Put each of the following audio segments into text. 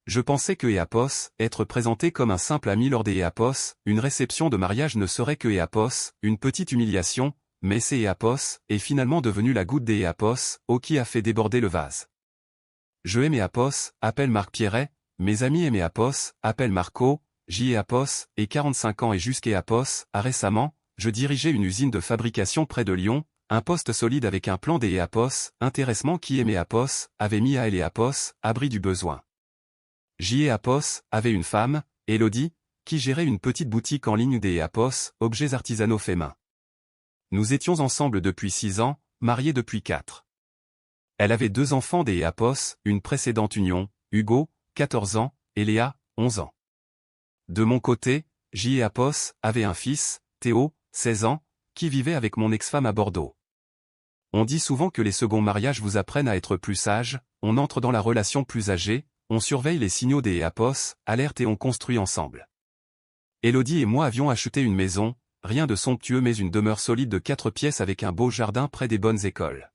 Je pensais que Eapos, être présenté comme un simple ami lors des Eapos, une réception de mariage ne serait que Eapos, une petite humiliation, mais c'est Eapos, est finalement devenu la goutte des Eapos, qui a fait déborder le vase. Je aime Eapos, appelle Marc Pierret, mes amis aiment Eapos, appelle Marco, J. Eapos, et 45 ans et jusqu'à Eapos, récemment, je dirigeais une usine de fabrication près de Lyon, un poste solide avec un plan des Eapos, intéressement qui aimait Eapos, avait mis à elle Eapos, abri du besoin. J. Eapos avait une femme, Élodie, qui gérait une petite boutique en ligne des Eapos, objets artisanaux faits main. Nous étions ensemble depuis 6 ans, mariés depuis 4. Elle avait 2 enfants des Eapos, une précédente union, Hugo, 14 ans, et Léa, 11 ans. De mon côté, J. Eapos avait un fils, Théo, 16 ans, qui vivait avec mon ex-femme à Bordeaux. On dit souvent que les seconds mariages vous apprennent à être plus sage, on entre dans la relation plus âgée, on surveille les signaux des Eapos, alerte et on construit ensemble. Élodie et moi avions acheté une maison, rien de somptueux mais une demeure solide de 4 pièces avec un beau jardin près des bonnes écoles.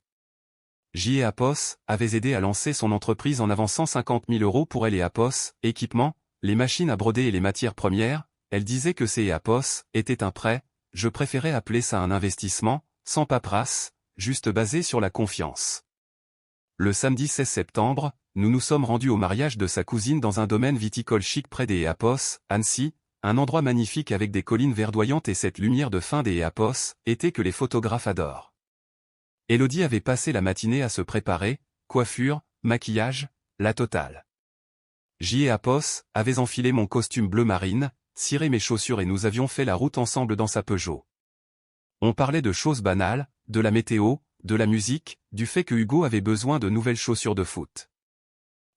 J. Eapos avait aidé à lancer son entreprise en avançant 50 000 € pour elle et Eapos, équipement, les machines à broder et les matières premières, elle disait que ces Eapos étaient un prêt, je préférais appeler ça un investissement, sans paperasse, juste basé sur la confiance. Le samedi 16 septembre, nous nous sommes rendus au mariage de sa cousine dans un domaine viticole chic près des Eapos, Annecy, un endroit magnifique avec des collines verdoyantes et cette lumière de fin des Eapos, été que les photographes adorent. Élodie avait passé la matinée à se préparer, coiffure, maquillage, la totale. J. Eapos avait enfilé mon costume bleu marine, ciré mes chaussures et nous avions fait la route ensemble dans sa Peugeot. On parlait de choses banales, de la météo, de la musique, du fait que Hugo avait besoin de nouvelles chaussures de foot.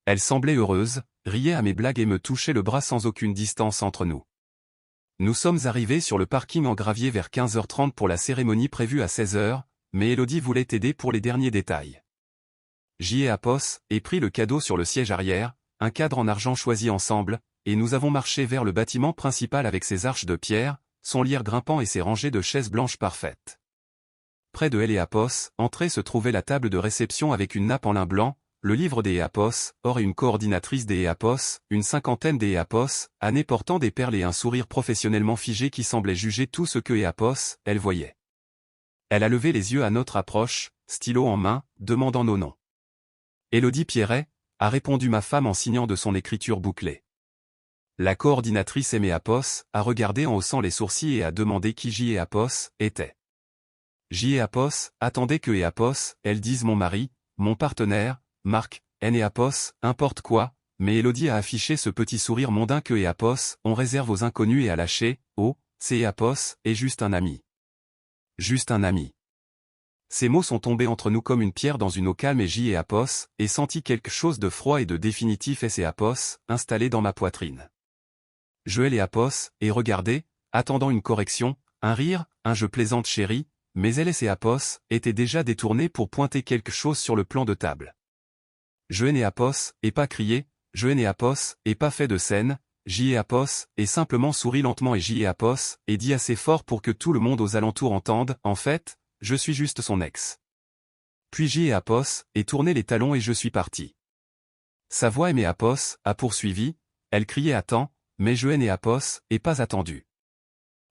Elle semblait heureuse, riait à mes blagues et me touchait le bras sans aucune distance entre nous. Nous sommes arrivés sur le parking en gravier vers 15h30 pour la cérémonie prévue à 16h, mais Élodie voulait aider pour les derniers détails. J. Eapos ait pris le cadeau sur le siège arrière, un cadre en argent choisi ensemble, et nous avons marché vers le bâtiment principal avec ses arches de pierre, son lierre grimpant et ses rangées de chaises blanches parfaites. Près de elle et Eapos, entrée se trouvait la table de réception avec une nappe en lin blanc, le livre des Eapos, or et une coordinatrice des Eapos, une cinquantaine des Eapos, Anne portant des perles et un sourire professionnellement figé qui semblait juger tout ce que Eapos, elle voyait. Elle a levé les yeux à notre approche, stylo en main, demandant nos noms. Élodie Pierret, a répondu ma femme en signant de son écriture bouclée. La coordinatrice aimait Eapos, a regardé en haussant les sourcils et a demandé qui J. Eapos était. J. Eapos attendait que Eapos, elle dise mon mari, mon partenaire, Marc, N. Eapos, importe quoi, mais Élodie a affiché ce petit sourire mondain que Eapos, on réserve aux inconnus et a lâché, oh, c'est Eapos, et juste un ami. Juste un ami. Ces mots sont tombés entre nous comme une pierre dans une eau calme et J. Eapos, et senti quelque chose de froid et de définitif et Eapos, installé dans ma poitrine. Joël Eapos, et regardez, attendant une correction, un rire, un je plaisante chérie, mais elle et Eapos, étaient déjà détournés pour pointer quelque chose sur le plan de table. Joël Eapos, et pas crié, Joël Eapos, et pas fait de scène, J. Eapos, et simplement sourit lentement et J. Eapos, et dit assez fort pour que tout le monde aux alentours entende, en fait, je suis juste son ex. Puis J. Eapos, et tourné les talons et je suis parti. Sa voix aimée Eapos, a poursuivi, elle criait attends, mais Joël Eapos, et pas attendu.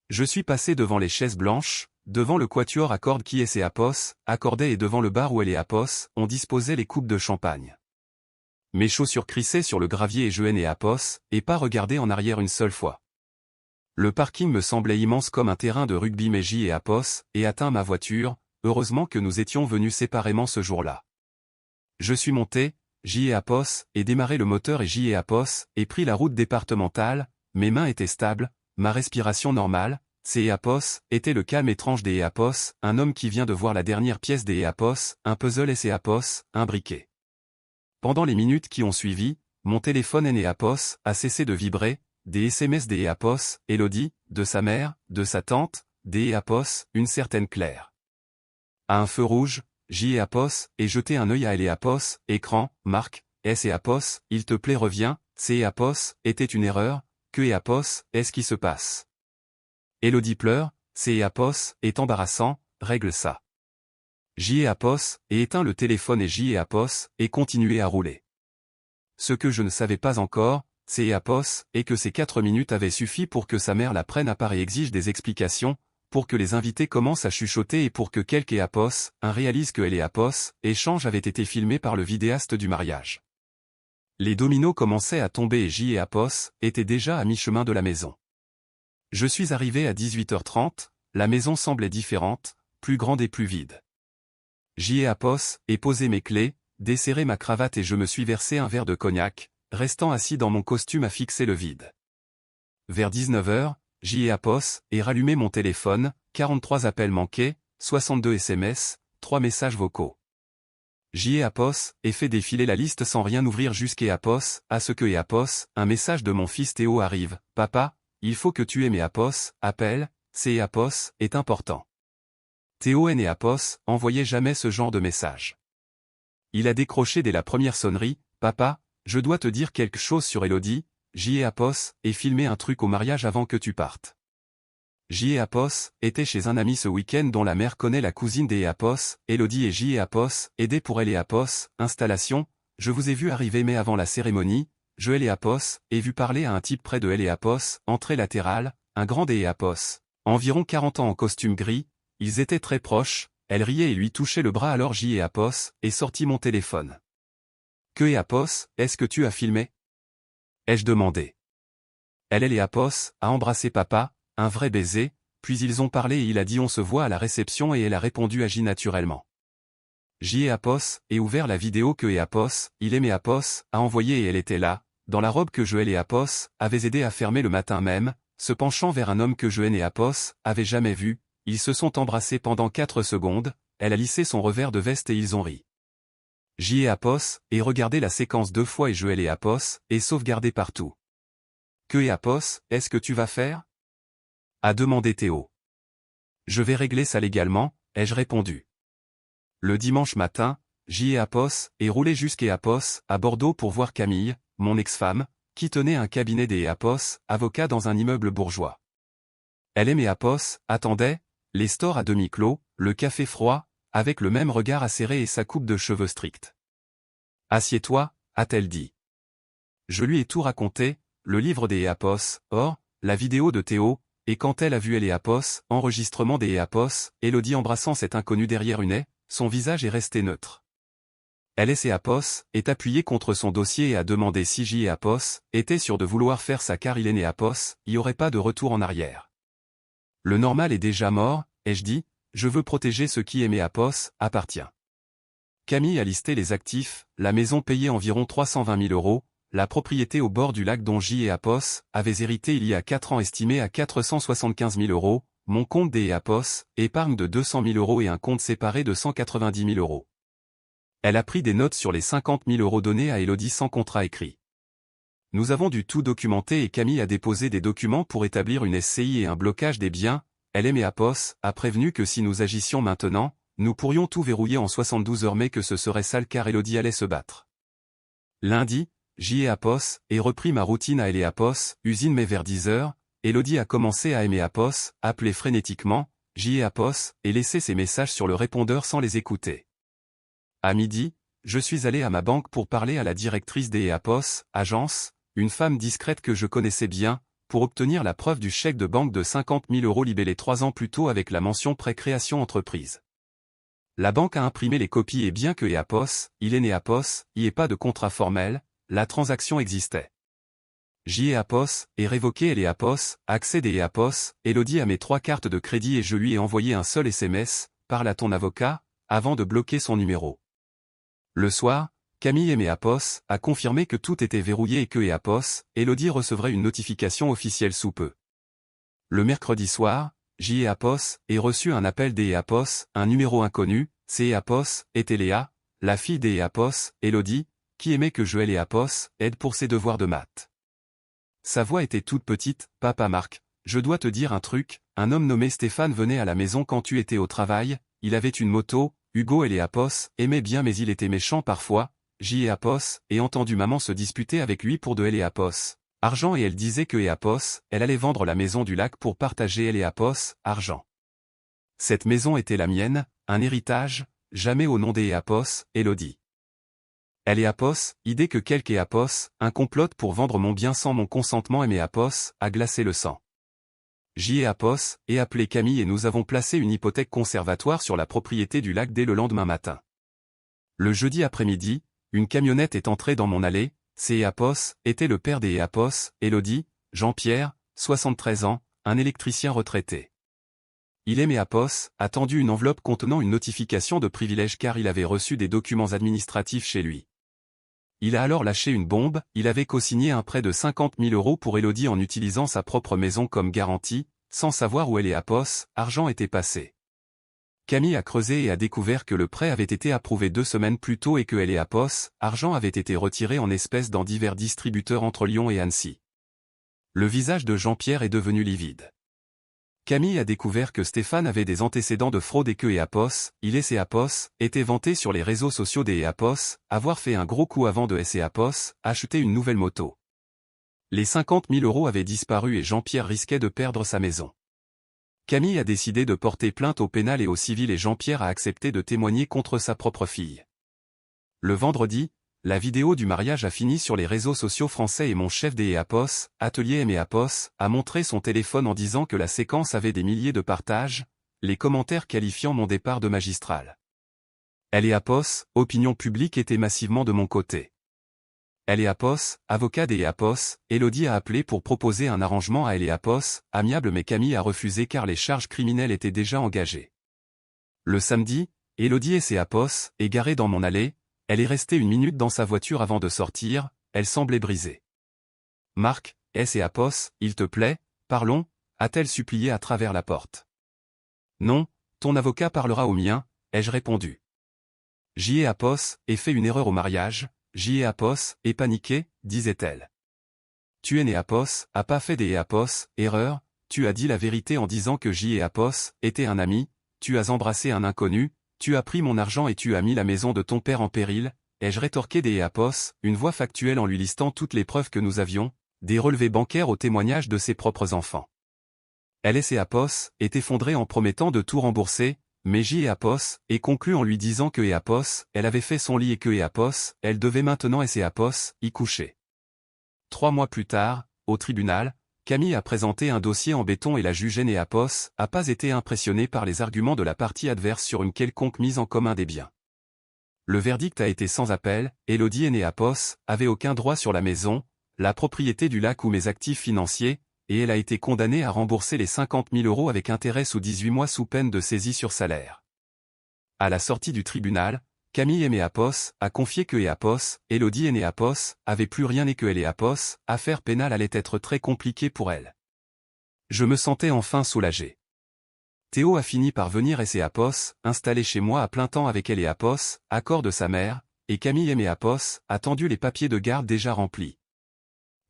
Je suis passé devant les chaises blanches, devant le quatuor à cordes qui est Eapos, accordait et devant le bar où elle et Eapos, on disposait les coupes de champagne. Mes chaussures crissaient sur le gravier et Joël Eapos, et pas regardé en arrière une seule fois. Le parking me semblait immense comme un terrain de rugby mais J. Eapos, et atteint ma voiture, heureusement que nous étions venus séparément ce jour-là. Je suis monté, J. Eapos, et démarré le moteur et J. Eapos, et pris la route départementale, mes mains étaient stables, ma respiration normale, c'est Eapos, était le calme étrange des Eapos, un homme qui vient de voir la dernière pièce des Eapos, un puzzle et Eapos, un briquet. Pendant les minutes qui ont suivi, mon téléphone Eapos a cessé de vibrer, des SMS des Eapos, Élodie, de sa mère, de sa tante, des Eapos, une certaine Claire. À un feu rouge, J. Eapos, et jeté un œil à Eapos, écran, Marc, S. Eapos, il te plaît reviens, c'est Eapos, était une erreur, que Eapos, est-ce qui se passe? Élodie pleure, c'est Eapos, est embarrassant, règle ça. J. Eapos, et éteint le téléphone et J. Eapos, et continué à rouler. Ce que je ne savais pas encore, c'est et que ces 4 minutes avaient suffi pour que sa mère la prenne à part et exige des explications, pour que les invités commencent à chuchoter et pour que quelques un réalise que échange avait été filmé par le vidéaste du mariage. Les dominos commençaient à tomber et était déjà à mi-chemin de la maison. Je suis arrivé à 18h30, la maison semblait différente, plus grande et plus vide. Ai posé mes clés, desserré ma cravate et je me suis versé un verre de cognac, restant assis dans mon costume à fixer le vide. Vers 19h, et rallumé mon téléphone, 43 appels manqués, 62 SMS, 3 messages vocaux. Et fait défiler la liste sans rien ouvrir jusqu'à à ce que un message de mon fils Théo arrive. Papa, il faut que tu aies mes appel, c'est est important. Théo et envoyait jamais ce genre de message. Il a décroché dès la première sonnerie. Papa, je dois te dire quelque chose sur Elodie, et filmer un truc au mariage avant que tu partes. Était chez un ami ce week-end dont la mère connaît la cousine des Elodie et aider pour elle et installation, je vous ai vu arriver mais avant la cérémonie, je ai vu parler à un type près de elle et entrée latérale, un grand des environ 40 ans en costume gris, ils étaient très proches, elle riait et lui touchait le bras alors et sorti mon téléphone. Que est-ce que tu as filmé? Ai-je demandé. Elle et a embrassé papa, un vrai baiser, puis ils ont parlé et il a dit on se voit à la réception et elle a répondu agi naturellement. Et ouvert la vidéo que il aimait a envoyé et elle était là, dans la robe que je et avait aidé à fermer le matin même, se penchant vers un homme que je et avait jamais vu, ils se sont embrassés pendant 4 secondes, elle a lissé son revers de veste et ils ont ri. Et regardé la séquence 2 fois et je et sauvegardé partout. Que est-ce que tu vas faire? A demandé Théo. Je vais régler ça légalement, ai-je répondu. Le dimanche matin, et roulé jusqu'à à Bordeaux pour voir Camille, mon ex-femme, qui tenait un cabinet des avocat dans un immeuble bourgeois. Elle et mes attendaient, les stores à demi-clos, le café froid, avec le même regard acéré et sa coupe de cheveux stricte. Assieds-toi, a-t-elle dit. Je lui ai tout raconté, le livre des or, la vidéo de Théo, et quand elle a vu les enregistrement des Elodie embrassant cet inconnu derrière une haie, son visage est resté neutre. Elle est appuyée contre son dossier et a demandé si était sûr de vouloir faire ça car il est né il n'y aurait pas de retour en arrière. Le normal est déjà mort, ai-je dit, je veux protéger ce qui est appartient. Camille a listé les actifs, la maison payée environ 320 000 €, la propriété au bord du lac dont avait hérité il y a 4 ans estimée à 475 000 €, mon compte des épargne de 200 000 € et un compte séparé de 190 000 €. Elle a pris des notes sur les 50 000 € donnés à Elodie sans contrat écrit. Nous avons du tout documenté et Camille a déposé des documents pour établir une SCI et un blocage des biens, elle et a prévenu que si nous agissions maintenant, nous pourrions tout verrouiller en 72 heures mais que ce serait sale car Elodie allait se battre. Lundi, et repris ma routine à elle usine mais vers 10 heures, Elodie a commencé à aimer appeler frénétiquement, et laisser ses messages sur le répondeur sans les écouter. À midi, je suis allé à ma banque pour parler à la directrice des agence, une femme discrète que je connaissais bien, pour obtenir la preuve du chèque de banque de 50 000 € libellé 3 ans plus tôt avec la mention pré-création entreprise. La banque a imprimé les copies et bien que il est né y ait pas de contrat formel, la transaction existait. Et révoqué et accès des Elodie a mes 3 cartes de crédit et je lui ai envoyé un seul SMS, parle à ton avocat, avant de bloquer son numéro. Le soir, Camille et mes a confirmé que tout était verrouillé et que Elodie recevrait une notification officielle sous peu. Le mercredi soir, et reçu un appel des un numéro inconnu, était Léa, la fille des Elodie, qui aimait que je et aide pour ses devoirs de maths. Sa voix était toute petite, papa Marc, je dois te dire un truc, un homme nommé Stéphane venait à la maison quand tu étais au travail, il avait une moto, Hugo et les aimait bien mais il était méchant parfois, et entendu maman se disputer avec lui pour de elle et argent et elle disait que elle allait vendre la maison du lac pour partager elle et argent. Cette maison était la mienne, un héritage, jamais au nom des Elodie. Elle est Apos, idée que quelque est Apos, un complot pour vendre mon bien sans mon consentement et mes Apos, a glacé le sang. J'y ai Apos, et appelé Camille et nous avons placé une hypothèque conservatoire sur la propriété du lac dès le lendemain matin. Le jeudi après-midi, une camionnette est entrée dans mon allée, c'est Apos, était le père des Apos, Élodie, Jean-Pierre, 73 ans, un électricien retraité. Il aimait Apos, a tendu une enveloppe contenant une notification de privilège car il avait reçu des documents administratifs chez lui. Il a alors lâché une bombe, il avait co-signé un prêt de 50 000 € pour Élodie en utilisant sa propre maison comme garantie, sans savoir où elle est Apos, argent était passé. Camille a creusé et a découvert que le prêt avait été approuvé 2 semaines plus tôt et que elle et Apos, argent avait été retiré en espèces dans divers distributeurs entre Lyon et Annecy. Le visage de Jean-Pierre est devenu livide. Camille a découvert que Stéphane avait des antécédents de fraude et que Apos, il et Apos, était vanté sur les réseaux sociaux des Apos, avoir fait un gros coup avant de Apos, acheter une nouvelle moto. Les 50 000 € avaient disparu et Jean-Pierre risquait de perdre sa maison. Camille a décidé de porter plainte au pénal et au civil et Jean-Pierre a accepté de témoigner contre sa propre fille. Le vendredi, la vidéo du mariage a fini sur les réseaux sociaux français et mon chef des Apos, Atelier Apos, a montré son téléphone en disant que la séquence avait des milliers de partages, les commentaires qualifiant mon départ de magistral. Elle et Apos, opinion publique était massivement de mon côté. Elle et Apos, avocat des Apos, Élodie a appelé pour proposer un arrangement à elle et Apos, amiable mais Camille a refusé car les charges criminelles étaient déjà engagées. Le samedi, Élodie et Apos, égarée dans mon allée, elle est restée 1 minute dans sa voiture avant de sortir, elle semblait brisée. Marc, et Apos, il te plaît, parlons, a-t-elle supplié à travers la porte. Non, ton avocat parlera au mien, ai-je répondu. J'y ai Apos, et fait une erreur au mariage, j'y ai Apos, et paniqué, disait-elle. Tu es né Apos, a pas fait des Apos, erreur, tu as dit la vérité en disant que j'y ai Apos, était un ami, tu as embrassé un inconnu, tu as pris mon argent et tu as mis la maison de ton père en péril, ai-je rétorqué des Apos, une voix factuelle en lui listant toutes les preuves que nous avions, des relevés bancaires au témoignage de ses propres enfants. Elle et Apos, est effondrée en promettant de tout rembourser, mais J. Apos, et conclut en lui disant que Apos, elle avait fait son lit et que Apos, elle devait maintenant Apos, y coucher. 3 mois plus tard, au tribunal, Camille a présenté un dossier en béton et la juge Apos a pas été impressionnée par les arguments de la partie adverse sur une quelconque mise en commun des biens. Le verdict a été sans appel, Élodie Apos avait aucun droit sur la maison, la propriété du lac ou mes actifs financiers, et elle a été condamnée à rembourser les 50 000 € avec intérêt sous 18 mois sous peine de saisie sur salaire. À la sortie du tribunal, Camille Apos a confié que Apos, Élodie Apos, avait plus rien et que elle et Apos, affaire pénale allait être très compliquée pour elle. Je me sentais enfin soulagé. Théo a fini par venir et Apos, installé chez moi à plein temps avec elle et Apos, accord de sa mère, et Camille Apos, a tendu les papiers de garde déjà remplis.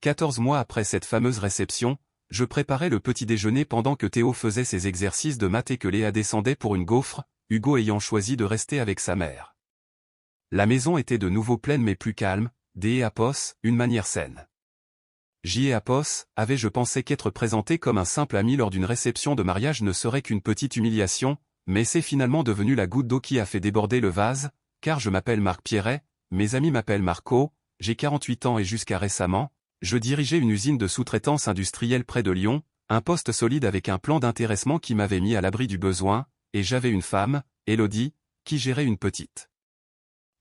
14 mois après cette fameuse réception, je préparais le petit déjeuner pendant que Théo faisait ses exercices de maths et que Léa descendait pour une gaufre, Hugo ayant choisi de rester avec sa mère. La maison était de nouveau pleine mais plus calme, des Apos, une manière saine. J. Apos, avait-je pensé qu'être présenté comme un simple ami lors d'une réception de mariage ne serait qu'une petite humiliation, mais c'est finalement devenu la goutte d'eau qui a fait déborder le vase, car je m'appelle Marc Pierret, mes amis m'appellent Marco, j'ai 48 ans et jusqu'à récemment, je dirigeais une usine de sous-traitance industrielle près de Lyon, un poste solide avec un plan d'intéressement qui m'avait mis à l'abri du besoin, et j'avais une femme, Élodie, qui gérait une petite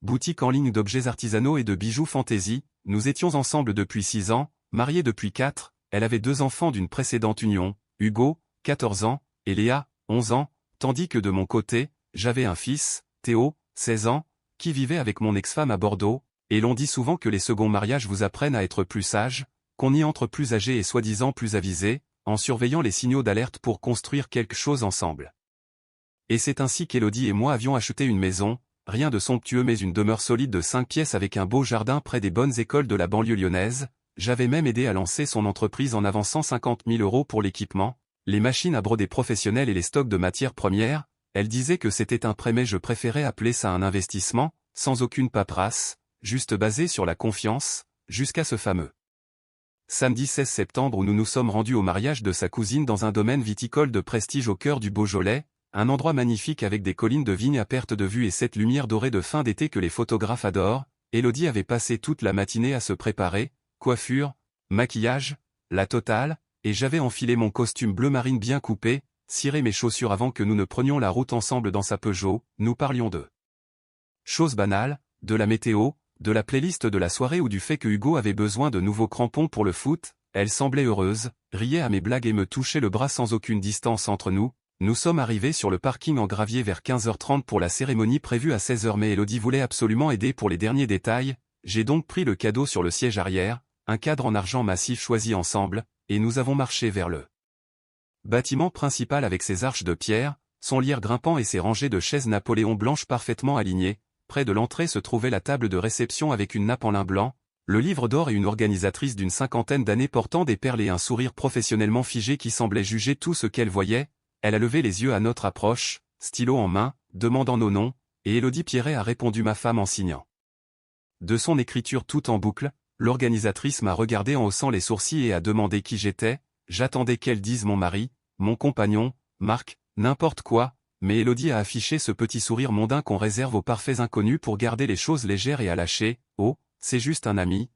boutique en ligne d'objets artisanaux et de bijoux fantaisie. Nous étions ensemble depuis 6 ans, mariés depuis 4, elle avait 2 enfants d'une précédente union, Hugo, 14 ans, et Léa, 11 ans, tandis que de mon côté, j'avais un fils, Théo, 16 ans, qui vivait avec mon ex-femme à Bordeaux, et l'on dit souvent que les seconds mariages vous apprennent à être plus sages, qu'on y entre plus âgés et soi-disant plus avisés, en surveillant les signaux d'alerte pour construire quelque chose ensemble. Et c'est ainsi qu'Élodie et moi avions acheté une maison, rien de somptueux mais une demeure solide de 5 pièces avec un beau jardin près des bonnes écoles de la banlieue lyonnaise. J'avais même aidé à lancer son entreprise en avançant 50 000 € pour l'équipement, les machines à broder professionnelles et les stocks de matières premières. Elle disait que c'était un prêt mais je préférais appeler ça un investissement, sans aucune paperasse, juste basé sur la confiance, jusqu'à ce fameux samedi 16 septembre où nous nous sommes rendus au mariage de sa cousine dans un domaine viticole de prestige au cœur du Beaujolais, un endroit magnifique avec des collines de vignes à perte de vue et cette lumière dorée de fin d'été que les photographes adorent, Élodie avait passé toute la matinée à se préparer, coiffure, maquillage, la totale, et j'avais enfilé mon costume bleu marine bien coupé, ciré mes chaussures avant que nous ne prenions la route ensemble dans sa Peugeot, nous parlions de choses banales, de la météo, de la playlist de la soirée ou du fait que Hugo avait besoin de nouveaux crampons pour le foot. Elle semblait heureuse, riait à mes blagues et me touchait le bras sans aucune distance entre nous. Nous sommes arrivés sur le parking en gravier vers 15h30 pour la cérémonie prévue à 16h, mais Élodie voulait absolument aider pour les derniers détails. J'ai donc pris le cadeau sur le siège arrière, un cadre en argent massif choisi ensemble, et nous avons marché vers le bâtiment principal avec ses arches de pierre, son lierre grimpant et ses rangées de chaises Napoléon blanches parfaitement alignées. Près de l'entrée se trouvait la table de réception avec une nappe en lin blanc, le livre d'or et une organisatrice d'une cinquantaine d'années portant des perles et un sourire professionnellement figé qui semblait juger tout ce qu'elle voyait. Elle a levé les yeux à notre approche, stylo en main, demandant nos noms, et Élodie Pierret a répondu ma femme en signant. De son écriture tout en boucle, l'organisatrice m'a regardé en haussant les sourcils et a demandé qui j'étais. J'attendais qu'elle dise mon mari, mon compagnon, Marc, n'importe quoi, mais Élodie a affiché ce petit sourire mondain qu'on réserve aux parfaits inconnus pour garder les choses légères et à lâcher. Oh, c'est juste un ami,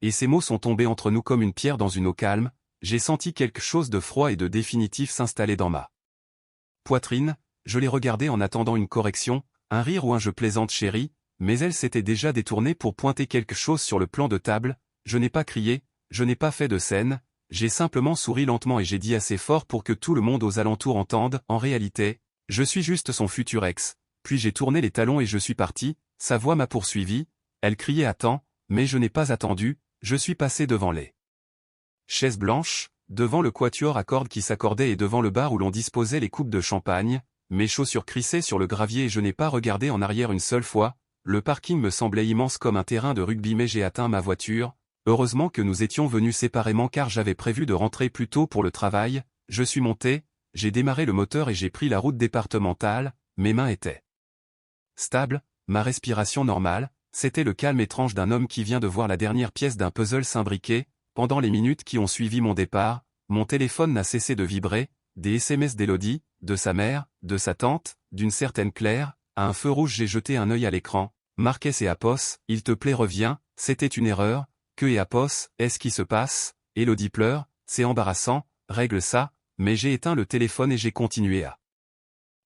et ces mots sont tombés entre nous comme une pierre dans une eau calme. J'ai senti quelque chose de froid et de définitif s'installer dans ma poitrine. Je l'ai regardée en attendant une correction, un rire ou un je plaisante chérie, mais elle s'était déjà détournée pour pointer quelque chose sur le plan de table. Je n'ai pas crié, je n'ai pas fait de scène, j'ai simplement souri lentement et j'ai dit assez fort pour que tout le monde aux alentours entende. En réalité, je suis juste son futur ex. Puis j'ai tourné les talons et je suis parti. Sa voix m'a poursuivi. Elle criait attends, mais je n'ai pas attendu, je suis passé devant les chaises blanches, devant le quatuor à cordes qui s'accordait et devant le bar où l'on disposait les coupes de champagne. Mes chaussures crissaient sur le gravier et je n'ai pas regardé en arrière une seule fois. Le parking me semblait immense comme un terrain de rugby mais j'ai atteint ma voiture. Heureusement que nous étions venus séparément car j'avais prévu de rentrer plus tôt pour le travail. Je suis monté, j'ai démarré le moteur et j'ai pris la route départementale. Mes mains étaient stables, ma respiration normale. C'était le calme étrange d'un homme qui vient de voir la dernière pièce d'un puzzle s'imbriquer. Pendant les minutes qui ont suivi mon départ, mon téléphone n'a cessé de vibrer. Des SMS d'Élodie, de sa mère, de sa tante, d'une certaine Claire. À un feu rouge j'ai jeté un œil à l'écran. Marquez et Apos, il te plaît reviens, c'était une erreur. Que et Apos, est-ce qui se passe? Élodie pleure, c'est embarrassant, règle ça, mais j'ai éteint le téléphone et j'ai continué à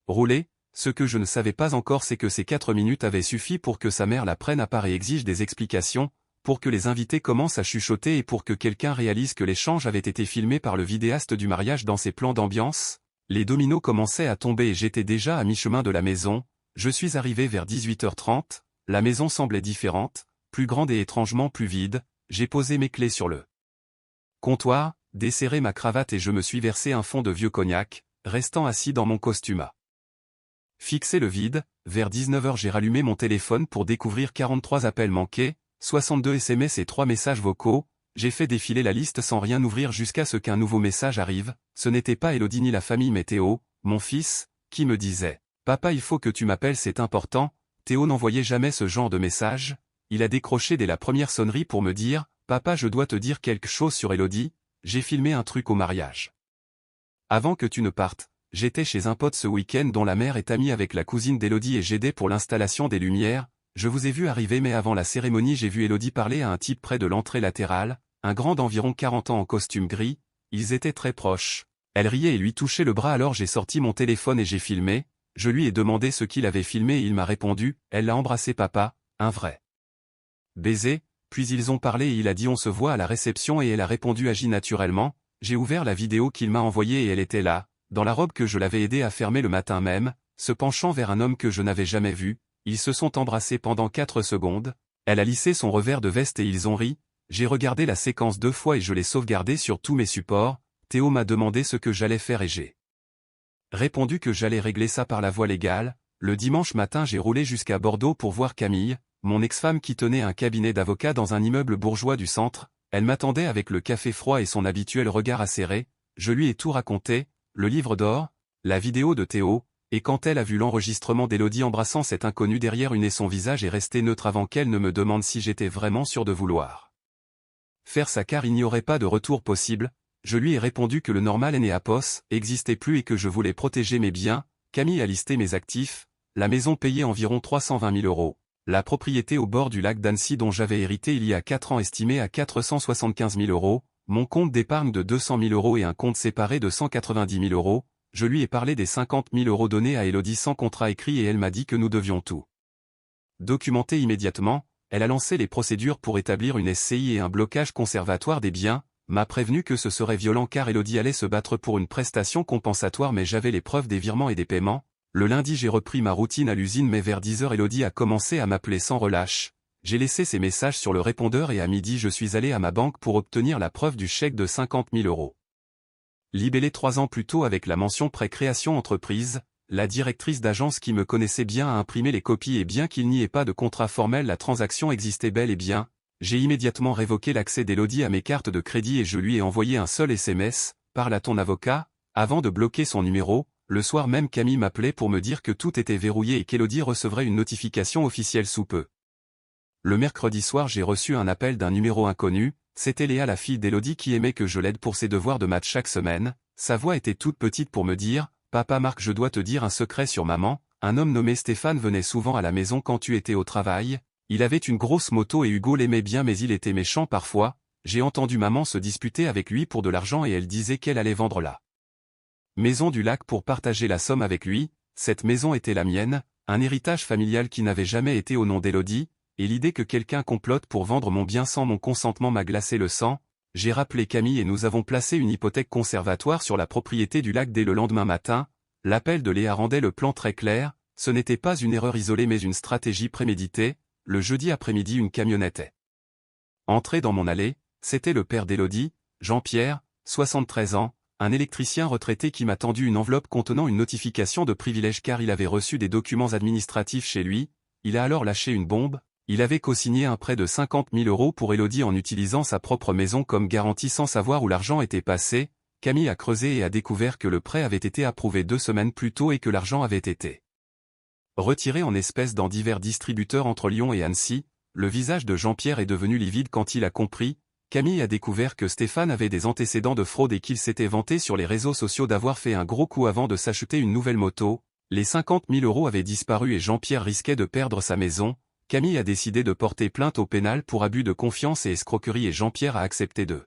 rouler. Ce que je ne savais pas encore c'est que ces 4 minutes avaient suffi pour que sa mère la prenne à part et exige des explications, pour que les invités commencent à chuchoter et pour que quelqu'un réalise que l'échange avait été filmé par le vidéaste du mariage dans ses plans d'ambiance. Les dominos commençaient à tomber et j'étais déjà à mi-chemin de la maison. Je suis arrivé vers 18h30, la maison semblait différente, plus grande et étrangement plus vide. J'ai posé mes clés sur le comptoir, desserré ma cravate et je me suis versé un fond de vieux cognac, restant assis dans mon costume à fixer le vide. Vers 19h j'ai rallumé mon téléphone pour découvrir 43 appels manqués, 62 SMS et 3 messages vocaux. J'ai fait défiler la liste sans rien ouvrir jusqu'à ce qu'un nouveau message arrive. Ce n'était pas Élodie ni la famille mais Théo, mon fils, qui me disait « Papa il faut que tu m'appelles c'est important ». Théo n'envoyait jamais ce genre de message. Il a décroché dès la première sonnerie pour me dire « Papa je dois te dire quelque chose sur Élodie, j'ai filmé un truc au mariage. Avant que tu ne partes, j'étais chez un pote ce week-end dont la mère est amie avec la cousine d'Élodie et j'aidais pour l'installation des lumières. Je vous ai vu arriver mais avant la cérémonie j'ai vu Élodie parler à un type près de l'entrée latérale, un grand d'environ 40 ans en costume gris, ils étaient très proches. Elle riait et lui touchait le bras alors j'ai sorti mon téléphone et j'ai filmé, je lui ai demandé ce qu'il avait filmé et il m'a répondu, elle l'a embrassé papa, un vrai baiser, puis ils ont parlé et il a dit on se voit à la réception et elle a répondu agit naturellement, j'ai ouvert la vidéo qu'il m'a envoyée et elle était là, dans la robe que je l'avais aidé à fermer le matin même, se penchant vers un homme que je n'avais jamais vu, ils se sont embrassés pendant 4 secondes, elle a lissé son revers de veste et ils ont ri, j'ai regardé la séquence 2 fois et je l'ai sauvegardée sur tous mes supports, Théo m'a demandé ce que j'allais faire et j'ai répondu que j'allais régler ça par la voie légale. Le dimanche matin j'ai roulé jusqu'à Bordeaux pour voir Camille, mon ex-femme qui tenait un cabinet d'avocat dans un immeuble bourgeois du centre. Elle m'attendait avec le café froid et son habituel regard acéré, je lui ai tout raconté, le livre d'or, la vidéo de Théo, et quand elle a vu l'enregistrement d'Élodie embrassant cet inconnu derrière une et son visage est resté neutre avant qu'elle ne me demande si j'étais vraiment sûr de vouloir faire ça car il n'y aurait pas de retour possible, je lui ai répondu que le normal né Apos existait plus et que je voulais protéger mes biens. Camille a listé mes actifs, la maison payait environ 320 000 €. La propriété au bord du lac d'Annecy dont j'avais hérité il y a 4 ans estimée à 475 000 €, mon compte d'épargne de 200 000 € et un compte séparé de 190 000 €, je lui ai parlé des 50 000 € donnés à Élodie sans contrat écrit et elle m'a dit que nous devions tout documenter immédiatement. Elle a lancé les procédures pour établir une SCI et un blocage conservatoire des biens, m'a prévenu que ce serait violent car Élodie allait se battre pour une prestation compensatoire mais j'avais les preuves des virements et des paiements. Le lundi j'ai repris ma routine à l'usine mais vers 10 h Élodie a commencé à m'appeler sans relâche. J'ai laissé ses messages sur le répondeur et à midi je suis allé à ma banque pour obtenir la preuve du chèque de 50 000 €. Libellé 3 ans plus tôt avec la mention pré-création entreprise, la directrice d'agence qui me connaissait bien a imprimé les copies et bien qu'il n'y ait pas de contrat formel la transaction existait bel et bien. J'ai immédiatement révoqué l'accès d'Élodie à mes cartes de crédit et je lui ai envoyé un seul SMS, « Parle à ton avocat », avant de bloquer son numéro. Le soir même Camille m'appelait pour me dire que tout était verrouillé et qu'Élodie recevrait une notification officielle sous peu. Le mercredi soir j'ai reçu un appel d'un numéro inconnu, c'était Léa la fille d'Élodie qui aimait que je l'aide pour ses devoirs de maths chaque semaine. Sa voix était toute petite pour me dire, « Papa Marc je dois te dire un secret sur maman, un homme nommé Stéphane venait souvent à la maison quand tu étais au travail. Il avait une grosse moto et Hugo l'aimait bien mais il était méchant parfois, j'ai entendu maman se disputer avec lui pour de l'argent et elle disait qu'elle allait vendre la maison du lac pour partager la somme avec lui. Cette maison était la mienne, un héritage familial qui n'avait jamais été au nom d'Élodie, et l'idée que quelqu'un complote pour vendre mon bien sans mon consentement m'a glacé le sang. J'ai rappelé Camille et nous avons placé une hypothèque conservatoire sur la propriété du lac dès le lendemain matin. L'appel de Léa rendait le plan très clair, ce n'était pas une erreur isolée mais une stratégie préméditée. Le jeudi après-midi une camionnette est entrée dans mon allée, c'était le père d'Élodie, Jean-Pierre, 73 ans, un électricien retraité qui m'a tendu une enveloppe contenant une notification de privilège car il avait reçu des documents administratifs chez lui. Il a alors lâché une bombe, il avait co-signé un prêt de 50 000 € pour Élodie en utilisant sa propre maison comme garantie sans savoir où l'argent était passé. Camille a creusé et a découvert que le prêt avait été approuvé 2 semaines plus tôt et que l'argent avait été retiré en espèces dans divers distributeurs entre Lyon et Annecy. Le visage de Jean-Pierre est devenu livide quand il a compris. Camille a découvert que Stéphane avait des antécédents de fraude et qu'il s'était vanté sur les réseaux sociaux d'avoir fait un gros coup avant de s'acheter une nouvelle moto. Les 50 000 € avaient disparu et Jean-Pierre risquait de perdre sa maison. Camille a décidé de porter plainte au pénal pour abus de confiance et escroquerie et Jean-Pierre a accepté de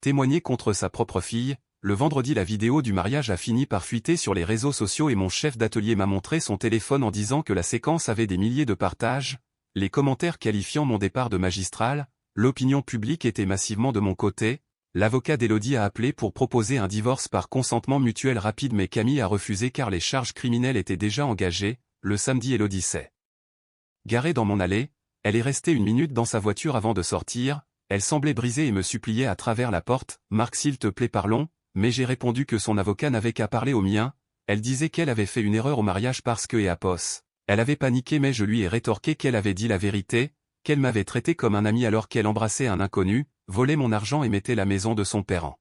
témoigner contre sa propre fille. Le vendredi la vidéo du mariage a fini par fuiter sur les réseaux sociaux et mon chef d'atelier m'a montré son téléphone en disant que la séquence avait des milliers de partages. Les commentaires qualifiant mon départ de magistral, l'opinion publique était massivement de mon côté. L'avocat d'Élodie a appelé pour proposer un divorce par consentement mutuel rapide mais Camille a refusé car les charges criminelles étaient déjà engagées. Le samedi Élodie s'est garée dans mon allée, elle est restée 1 minute dans sa voiture avant de sortir, elle semblait brisée et me suppliait à travers la porte, « Marc s'il te plaît parlons », mais j'ai répondu que son avocat n'avait qu'à parler au mien. Elle disait qu'elle avait fait une erreur au mariage parce que elle avait paniqué mais je lui ai rétorqué qu'elle avait dit la vérité, qu'elle m'avait traité comme un ami alors qu'elle embrassait un inconnu, volait mon argent et mettait la maison de son père en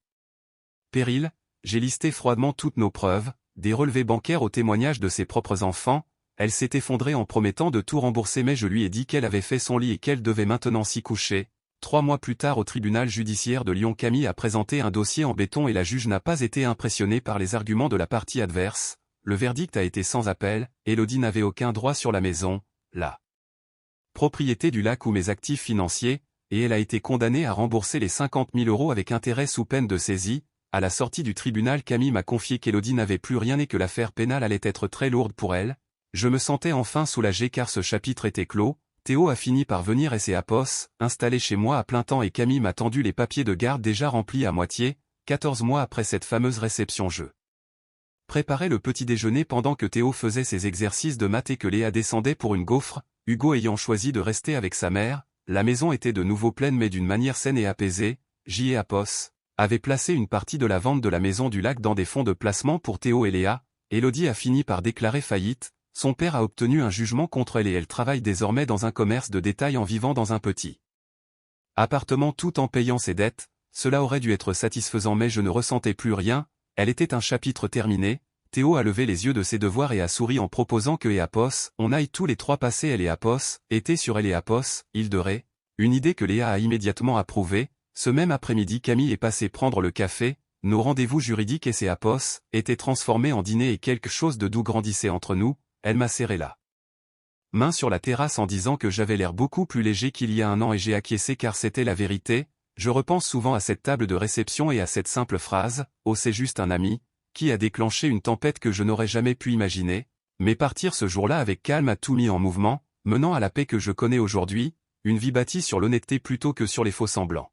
péril. J'ai listé froidement toutes nos preuves, des relevés bancaires aux témoignages de ses propres enfants. Elle s'est effondrée en promettant de tout rembourser mais je lui ai dit qu'elle avait fait son lit et qu'elle devait maintenant s'y coucher. 3 mois plus tard au tribunal judiciaire de Lyon Camille a présenté un dossier en béton et la juge n'a pas été impressionnée par les arguments de la partie adverse. Le verdict a été sans appel, Élodie n'avait aucun droit sur la maison, la propriété du lac ou mes actifs financiers, et elle a été condamnée à rembourser les 50 000 € avec intérêt sous peine de saisie. À la sortie du tribunal Camille m'a confié qu'Élodie n'avait plus rien et que l'affaire pénale allait être très lourde pour elle. Je me sentais enfin soulagé car ce chapitre était clos. Théo a fini par venir et s'est installé chez moi à plein temps et Camille m'a tendu les papiers de garde déjà remplis à moitié. 14 mois après cette fameuse réception je préparais le petit déjeuner pendant que Théo faisait ses exercices de maths et que Léa descendait pour une gaufre, Hugo ayant choisi de rester avec sa mère. La maison était de nouveau pleine mais d'une manière saine et apaisée. J.E. avait placé une partie de la vente de la maison du lac dans des fonds de placement pour Théo et Léa. Élodie a fini par déclarer faillite. Son père a obtenu un jugement contre elle et elle travaille désormais dans un commerce de détail en vivant dans un petit appartement tout en payant ses dettes. Cela aurait dû être satisfaisant mais je ne ressentais plus rien. Elle était un chapitre terminé. Théo a levé les yeux de ses devoirs et a souri en proposant que on aille tous les 3 passer été sur Île de Ré. Une idée que Léa a immédiatement approuvée. Ce même après-midi Camille est passée prendre le café. Nos rendez-vous juridiques et étaient transformés en dîner et quelque chose de doux grandissait entre nous. Elle m'a serré la main sur la terrasse en disant que j'avais l'air beaucoup plus léger qu'il y a un an et j'ai acquiescé car c'était la vérité. Je repense souvent à cette table de réception et à cette simple phrase « Oh c'est juste un ami », qui a déclenché une tempête que je n'aurais jamais pu imaginer, mais partir ce jour-là avec calme a tout mis en mouvement, menant à la paix que je connais aujourd'hui, une vie bâtie sur l'honnêteté plutôt que sur les faux semblants.